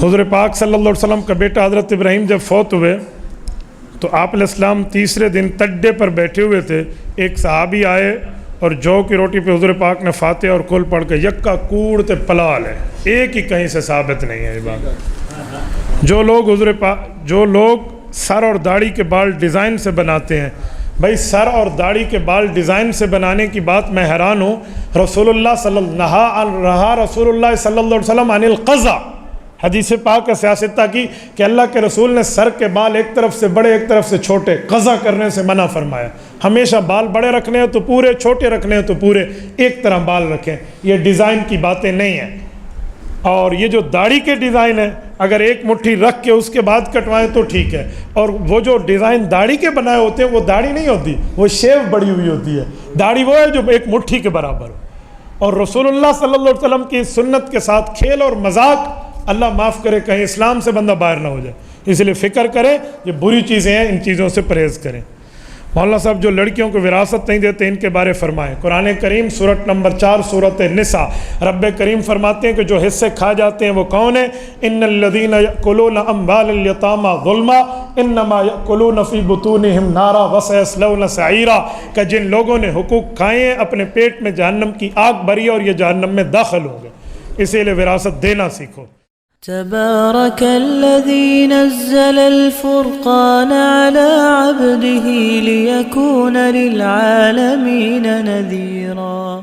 حضور پاک صلی اللہ علیہ وسلم کا بیٹا حضرت ابراہیم جب فوت ہوئے تو آپ علیہ السلام تیسرے دن تڈے پر بیٹھے ہوئے تھے. ایک صحابی آئے اور جو کی روٹی پہ حضور پاک نے فاتحہ اور کل پڑھ کے یکا کوڑ تے پلال ہے. ایک ہی کہیں سے ثابت نہیں ہے یہ بات. جو لوگ سر اور داڑھی کے بال ڈیزائن سے بناتے ہیں، بھائی سر اور داڑھی کے بال ڈیزائن سے بنانے کی بات میں حیران ہوں. رسول اللہ صلی اللہ علیہ وسلم عن القضا، حدیث پاک کا سیاست کی کہ اللہ کے رسول نے سر کے بال ایک طرف سے بڑے ایک طرف سے چھوٹے قضا کرنے سے منع فرمایا. ہمیشہ بال بڑے رکھنے ہیں تو پورے، چھوٹے رکھنے ہیں تو پورے، ایک طرح بال رکھیں. یہ ڈیزائن کی باتیں نہیں ہیں. اور یہ جو داڑھی کے ڈیزائن ہے اگر ایک مٹھی رکھ کے اس کے بعد کٹوائیں تو ٹھیک ہے. اور وہ جو ڈیزائن داڑھی کے بنائے ہوتے ہیں وہ داڑھی نہیں ہوتی، وہ شیو بڑی ہوئی ہوتی ہے. داڑھی وہ ہے جو ایک مٹھی کے برابر ہو. اور رسول اللہ صلی اللہ علیہ وسلم کی سنت کے ساتھ کھیل اور مذاق، اللہ معاف کرے کہیں اسلام سے بندہ باہر نہ ہو جائے. اس لیے فکر کریں، یہ بری چیزیں ہیں، ان چیزوں سے پرہیز کریں. مولانا صاحب جو لڑکیوں کو وراثت نہیں دیتے ان کے بارے فرمائیں. قرآن کریم سورت نمبر 4 سورت نساء، رب کریم فرماتے ہیں کہ جو حصے کھا جاتے ہیں وہ کون ہیں؟ ان الذین یأکلون اموال الیتامی ظلما انما یأکلون فی بطونہم نارا وسیصلون سعیرا، کہ جن لوگوں نے حقوق کھائے ہیں اپنے پیٹ میں جہنم کی آگ بھری اور یہ جہنم میں داخل ہوں گے. اسی لیے وراثت دینا سیکھو. تبارك الذي نزل الفرقان على عبده ليكون للعالمين نذيرا.